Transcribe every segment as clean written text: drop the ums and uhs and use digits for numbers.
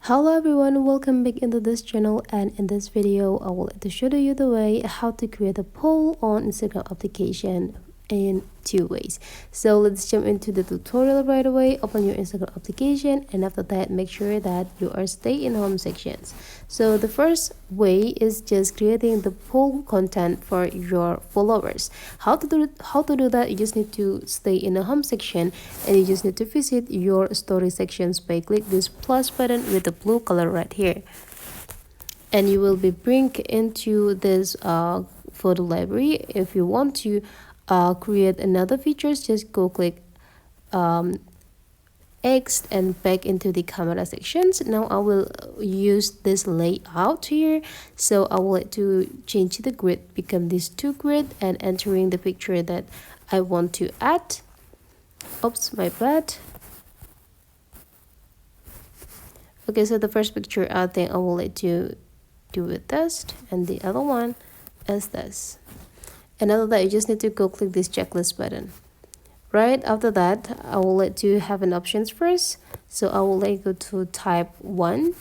Hello everyone, welcome back into this channel, and in this video I will like to show you the way how to create a poll on Instagram application in two ways. So let's jump into the tutorial right away. Open your Instagram application, and after that make sure that you are stay in home sections. So the first way is just creating the poll content for your followers. How to do that? You just need to stay in the home section, and you just need to visit your story sections by click this plus button with the blue color right here, and you will be bring into this photo library. If you want to create another features, just go click X and back into the camera sections. Now I will use this layout here, so I will like to change the grid, become this 2 grid, and entering the picture that I want to add. Oops, my bad. Okay, so the first picture I think I will like to do with this, and the other one is this. And after that, you just need to go click this checklist button. Right after that, I will let you have an options first. So I will let go to type 1,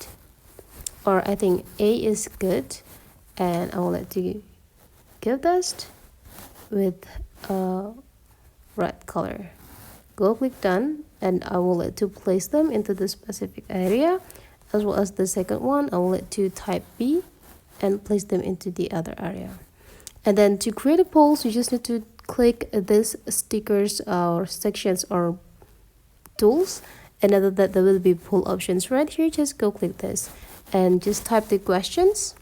or I think A is good, and I will let you give this with a red color. Go click done, and I will let to place them into the specific area, as well as the second one I will let to type B and place them into the other area. And then to create a polls, you just need to click this stickers or sections or tools, and after that there will be poll options right here. Just go click this and just type the questions.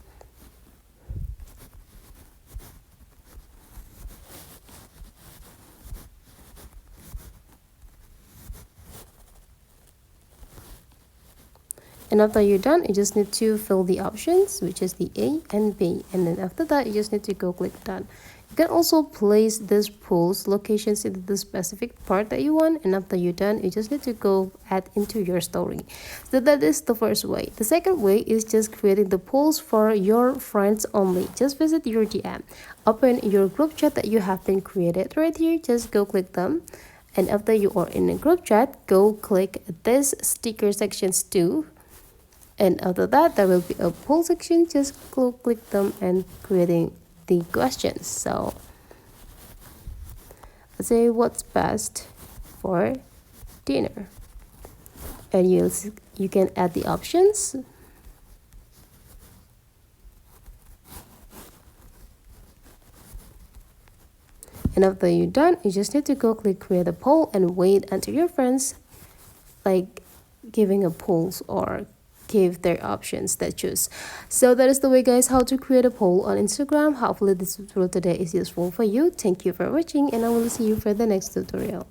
And after you're done, you just need to fill the options, which is the A and B. And then after that, you just need to go click done. You can also place this polls locations into the specific part that you want. And after you're done, you just need to go add into your story. So that is the first way. The second way is just creating the polls for your friends only. Just visit your DM. Open your group chat that you have been created right here. Just go click them. And after you are in a group chat, go click this sticker sections too. And after that, there will be a poll section. Just go click them and creating the questions. So let's say what's best for dinner, and you can add the options. And after you're done, you just need to go click create a poll and wait until your friends like giving a polls or give their options that choose. So that is the way, guys, how to create a poll on Instagram. Hopefully this tutorial today is useful for you. Thank you for watching, and I will see you for the next tutorial.